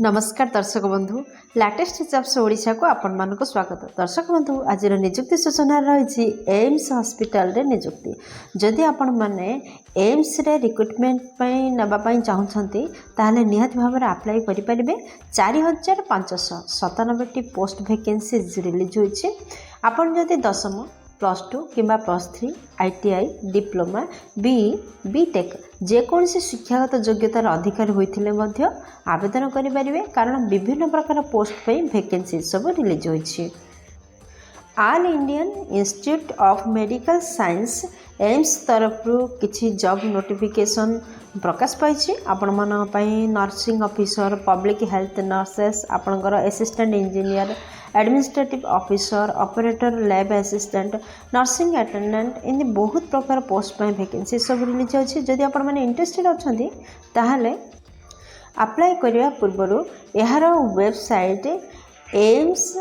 नमस्कार दर्शक बंधु लाटेस्ट जॉब्स ओडिशा को आपण मानको स्वागत। दर्शक बंधु आज निजुक्ति सूचना रही एम्स हॉस्पिटल रे निजुक्ति जदि आपण माने एम्स रे रिक्रुटमेंट पई नबा पई चाहउछंती ताले निहात भाव रे अप्लाई करि परिबे। 4597 टी पोस्ट वैकेंसीज रिलीज होइछे। आपण जदि दशम +2 किंबा +3 ITI डिप्लोमा बीटेक जेकोसी शिक्षागत योग्यतार अधिकारी होइथिले मध्य आवेदन करें कारण विभिन्न प्रकार पोस्ट पे वैकेंसी सब रिलीज होइछि। All Indian institute of medical science AIIMS तरफ किछि जॉब नोटिफिकेशन प्रकाश पाई। आपण मन पई nursing officer public health nurses आपणकर assistant engineer administrative officer operator lab assistant nursing attendant इन बहुत प्रकार पोस्ट पे वैकेंसी सब रिलीज होइछि। जदि आपण माने इंटरेस्टेड अछंती ताहाले अप्लाई करने पूर्वर यार वेबसाइट एम्स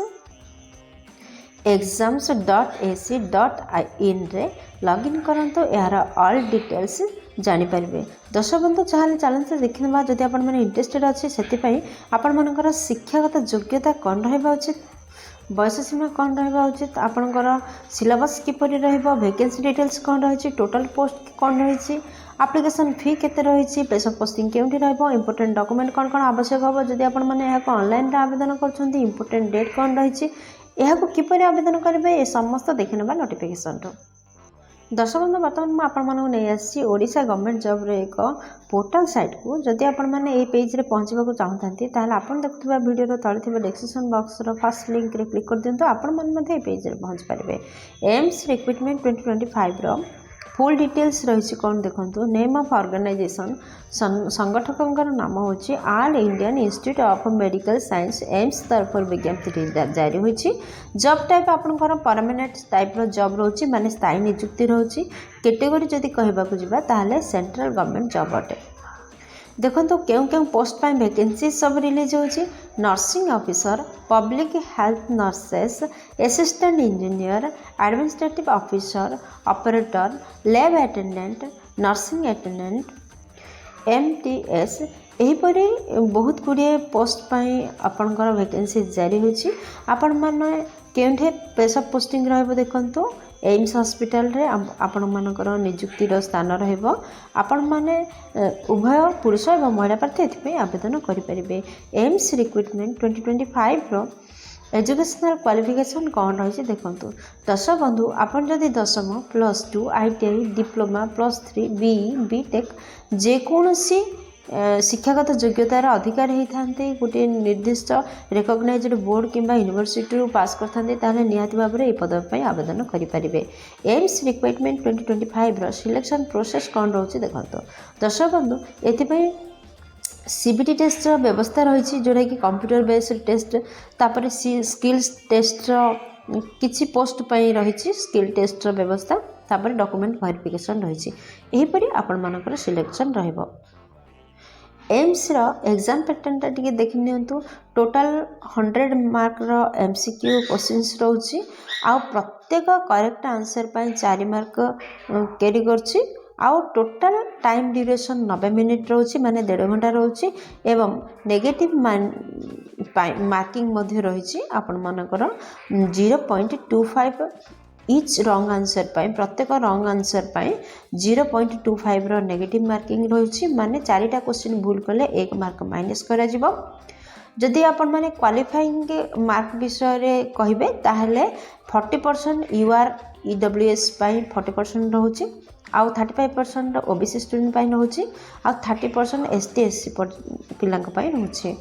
exams.ac.in रे लॉगिन करंतु यार ऑल डिटेल्स जानीपर। दर्शक बंधु चाहे चलते देखा जदि आपण मैंने इंटरेस्टेड अच्छे से आपण मानकर शिक्षागत योग्यता कौन रहा उचित बयस सीमा कौन रहा उचित आपणकर सिलेबस किपरि रहिबो वैकेंसी डिटेल्स कौन रही टोटल पोस्ट कौन रही एप्लिकेशन फी केते रही प्लेस ऑफ पोस्टिंग केउंठी रहइबो इंपोर्टेंट डॉक्यूमेंट कौन कौन आवश्यक होबो जदि आपण माने एहा को ऑनलाइन रे आवेदन करछंती इंपोर्टेंट डेट कौन रही एहा को किपरि आवेदन करिवे ए समस्त देखिनबा नोटिफिकेशन रो। दर्शक बंधु बर्तमान मुझे आपण मानक नहीं आसी ओडिशा गवर्नमेंट जॉब रे एक पोर्टल साइट को जदि आपण माने ए पेज रे पहुंचबा चाहते ताहले आपण देखुवा वीडियो तले थिबा description box row first link रे क्लिक कर दियंतु आपण मन मध्ये ए पेज रे पहुंच पारिबे। एम्स रिक्रुटमेंट 2025 रो फुल डिटेल्स रही कौन देखो नेम ऑफ ऑर्गेनाइजेशन संगठकों नाम होची all Indian institute of medical science AIIMS तरफ विज्ञप्ति जारी होती। जॉब टाइप आपंकर परमानेंट टाइप रो जॉब रोची माने स्थायी नियुक्ति रोची। कैटेगरी जदि कहबाकू जिबा ताहले सेंट्रल गवर्नमेंट जॉब अटे। देखो क्यों क्यों पोस्ट पे वैकेंसी सब रिलीज होची nursing officer public health nurses assistant engineer administrative officer operator lab attendant nursing attendant MTS एहीपरी बहुत गुड़िए पोस्ट पाई आपणकर वैकेंसी जारी होची। आपण माने केउठे प्लेस ऑफ पोस्टिंग रहबो देखंतु एम्स हॉस्पिटल रे आपण मानकर नियुक्तिर स्थान रहबो। आपण माने उभय पुरुष एवं महिला प्रार्थी एथि आवेदन करि परिबे। एम्स रिक्रुटमेंट 2025 रो एजुकेशनल क्वालिफिकेशन कौन रही देखो। दर्शक बंधु आपण जदि दशम +2 ITI डिप्लोमा +3 बीटेक जेकोसी शिक्षागत योग्यतार अधिकारी होते गोटे निर्दिष्ट रिकग्नाइज्ड बोर्ड किंबा यूनिवर्सिटी पास करते निहाती भाव में पदवी आवेदन करें। एम्स रिक्रुटमेंट 2025 रो सिलेक्शन प्रोसेस कौन रोचे देखो। दर्शक बंधु एथि CBT टेस्ट व्यवस्था रही जोटा कि कंप्यूटर बेस्ड टेस्ट तापर स्किल्स टेस्ट किछि पोस्ट पाई रही स्किल टेस्ट व्यवस्था तापर डॉक्यूमेंट वेरिफिकेशन रही एहीपरी आपण मानकर सिलेक्शन रहइबो। एम्स रो एग्जाम पैटर्न टा देखि नियंतु टोटल 100 मार्क रो MCQ क्वेश्चंस रोची आ प्रत्येक करेक्ट आंसर पाई 4 मार्क कैरी करछि आउ टोटल टाइम ड्यूरेशन 90 मिनिट रोची माने 1.5 घंटा रोची एवं नेगेटिव मार्किंग मध्य रही आपण मानकर 0.25 इच रॉन्ग आंसर पाई प्रत्येक रॉन्ग आंसर पाई 0.25 रो नेगेटिव मार्किंग रही माने 4टा क्वेश्चन भूल कले 1 मार्क माइनस करा जिवो। जदि आपण माने क्वालिफाइंग मार्क विषय रे कहिबे ताहले 40% UR EWS पाई 40% रहउची आउ 35% OBC स्टूडेंट पाई रहउची आउ 30% ST SC पिलांक पाई रहउची।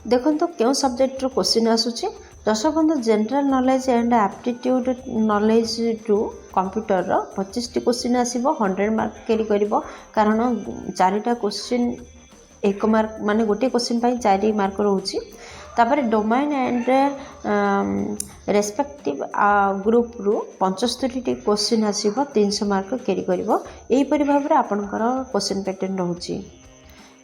देखो क्यों सब्जेक्ट रो क्वेश्चन आसुची दर्शक बंधु general knowledge and aptitude knowledge to computer रो 25 टी क्वेश्चन आसीबो 100 मार्क कैरी करिवो कारण 4टा क्वेश्चन 1 मार्क माने गोटे क्वेश्चन पाई 4 मार्क रहउची। तापर डोमेन एंड रेस्पेक्टिव ग्रुप रु 75 टी क्वेश्चन आसीबो 300 मार्क कैरी करिवो। एही परि भाव रे आपनकर क्वेश्चन पैटर्न रहउची।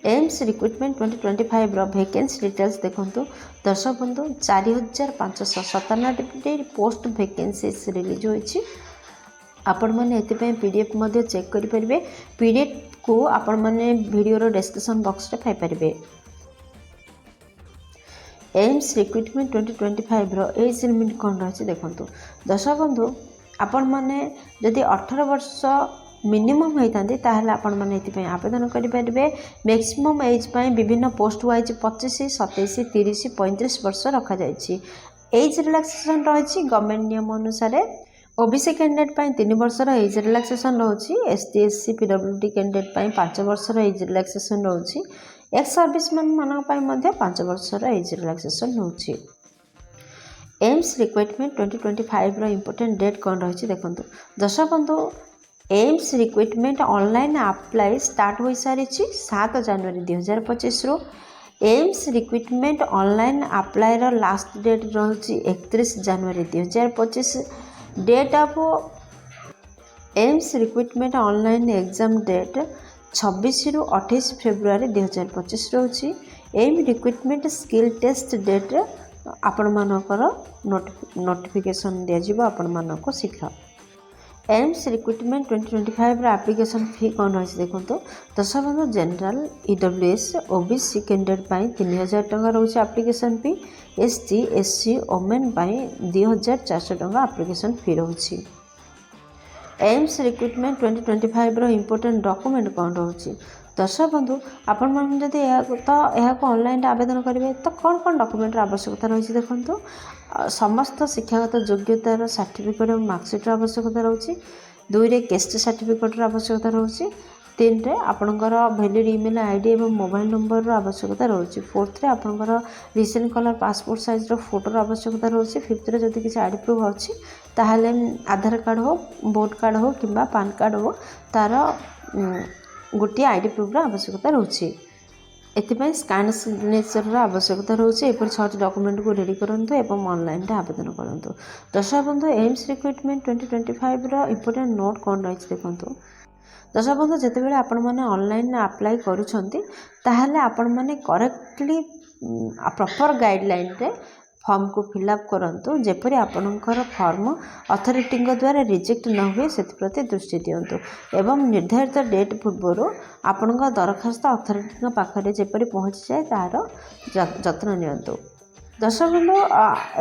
एम्स रिक्रुटमेंट 2025 रो वैकेंसी डिटेल्स देखंतु दर्शक बंधु 4597 पोस्ट वैकेंसीज रिलीज होइछि। आपण माने एतिपय PDF मध्ये चेक करि परिबे। PDF को आपण माने वीडियो रो डिस्क्रिप्शन बॉक्स रे पाई परिबे। एम्स रिक्रुटमेंट 2025 रो एज लिमिट कौन रही देखो। दर्शक बंधु आपण मैंने जदि 18 वर्ष मिनिमम होता आपण मैंने आवेदन करेंगे। मैक्सिमम एज विभिन्न पोस्ट वाइज 25, 27, 30, 35 वर्ष रखा जाए। एज रिलैक्सेशन रही गवर्नमेंट नियम अनुसार ओबीसी कैंडिडेट 3 वर्षर एज रिलैक्सेशन रोची। एसटी एससी पीडब्ल्यूडी कैंडिडेट 5 वर्षर एज रिलैक्सेशन रोची। एक्स सर्विसमैन मान 5 वर्षर एज रिलैक्सेशन रोची। एम्स रिक्रुटमेंट 2025 रो इम्पोर्टेंट डेट कौन रही देखो। दर्शक बंधु AIIMS recruitment online apply start हो सारी 7 जनवरी 2025 रो। एम्स रिक्रुटमेंट ऑनलाइन अप्लाई रो लास्ट डेट रही 31 जनवरी 2025। Date of AIIMS recruitment online exam date 26 रु 28 फेब्रुआरी 2025 रोची। AIIMS recruitment skill test date आपण मानकर नोटिफिकेशन दिज्व आपण मानक शीघ्र। एम्स रिक्रुटमेंट 2025 एप्लिकेशन फी कौन रही देखो। दर्शक बंधु जनरल ईडब्ल्यूएस ओबीसी कैंडिडेट 3000 टंका रोचे एप्लिकेशन फी। एसटी एससी ओमेन 2400 टंका एप्लिकेशन फी रोची। एम्स रिक्रुटमेंट 2025 रो इम्पोर्टेंट डॉक्यूमेंट कौन रोची। दर्शक बंधु आपण मैंने जब यह ऑनलाइन आवेदन करेंगे तो कौन कौन डॉक्यूमेंट आवश्यकता रही देखो। समस्त शिक्षागत योग्यतार सर्टिफिकेट और मार्कसीट आवश्यकता रोची। 2 रे केस्ट सर्टिफिकेट आवश्यकता रोची। 3 रे आपणकर वैलिड ईमेल आईडी और मोबाइल नंबर आवश्यकता रोची। 4th रे आपणकर recent colour passport size Fotor आवश्यकता रोची। 5th रे जदि किसी आईडी प्रूफ अच्छी ताहले आधार कार्ड हो, वोट कार्ड हो किंबा पान कार्ड हो तार गोटे आईडी प्रूफ आवश्यकता रोची। एथिपाई स्कैन सिग्नेचर आवश्यकता रोचे। एपर 6 डॉक्यूमेंट को रेडी करंतु एवं ऑनलाइन रे आवेदन करंतु। दर्शक बंधु एम्स रिक्रुटमेंट 2025 रो इम्पोर्टेंट नोट कौन रही देखो। दर्शक बंधु जिते बड़े आपण मैंने ऑनलाइन अप्लाई करुछंती ताहले आपण मैंने करेक्टली प्रॉपर गाइडलाइन रे फॉर्म को फिलअप करंतु जेपरि आपणकर फॉर्म अथॉरिटी द्वारा रिजेक्ट न हुए से प्रति दृष्टि दियंतु एवं निर्धारित डेट पूर्व आपण दरखास्त अथॉरिटी पाखरे जेपरि पहुँची जाए तार जत्न नियंतु। दर्शक बंधु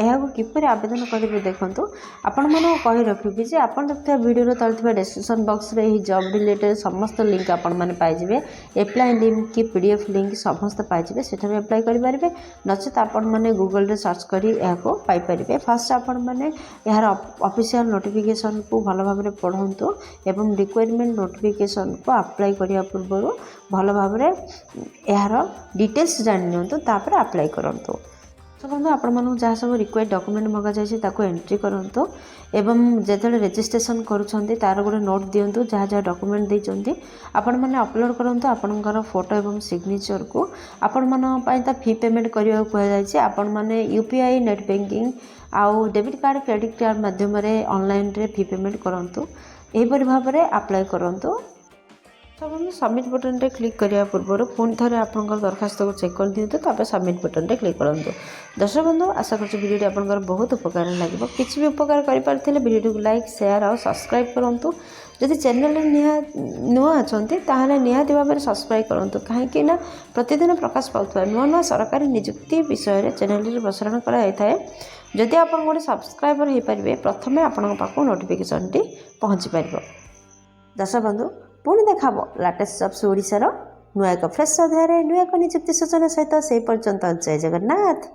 यह किपर आवेदन करेंगे देखो। आपण मैंने कही रखी जे आप देखते वीडियो तले डिस्क्रिप्शन बॉक्स रे जॉब रिलेटेड समस्त लिंक आपण मैंने पाइबे। एप्लाई लिंक कि पीडीएफ लिंक समस्त पाइबे सेठारे एप्लाई करेंगे। नचेत आपण मैंने गूगल रे सर्च करी को पाइपर। फास्ट आपण मैंने यार ऑफिशियल नोटिफिकेशन को भल भाव में पढ़ंतु एवं रिक्वायरमेंट नोटिफिकेशन को अप्लाई करिया पूर्व भल भाव में यार डिटेल्स जानि नियंतु तापर अप्लाई करंतु। बंधु आपण जहाँ सब रिक्वायर्ड डॉक्यूमेंट मगा जाए एंट्री करंतु एवं जेतले रजिस्ट्रेशन करुछंती तार गोटे नोट दियंतु जहाँ जहाँ डॉक्यूमेंट देइचंती आपण माने अपलोड करंतु आपनकर फोटो एवं सिग्नेचर को। आपण मान पई ता फी पेमेंट करिया को जायछि। आपण माने यूपीआई नेट बैंकिंग आउ डेबिट कार्ड क्रेडिट कार्ड माध्यम रे ऑनलाइन रे फी पेमेंट करंतु। एहिपरि भाव रे अप्लाई करंतु। सबमिट बटन रे क्लिक करिया पूर्व पुणी थे आपंकर दरखास्त को चेक कर दिंतु तापर सबमिट बटन रे क्लिक करूँ। दर्शक बंधु आशा कर वीडियो आपंकर बहुत उपकार लगे। किसी भी उपकार करें वीडियो को लाइक शेयर और सब्सक्राइब करूँ। जदि चैनल नुआ अच्छा ताहले निहाती भाव में सब्सक्राइब करूँ कहीं प्रतिदिन प्रकाश पाउथुवा नुआ नुआ सरकारी नियुक्ति विषय चैनल प्रसारण कराई। जदि आप गोटे सब्सक्राइबर हो पारे प्रथमे आपण पाक नोटिफिकेशन टी पहुँची पार। दर्शक बंधु पुणी देखा लाटेस्ट जब्स ओडिशार नुआ एक फ्रेश अध्याय नुआ एक नियुक्ति सूचना सहित से पर्यंत जय जगन्नाथ।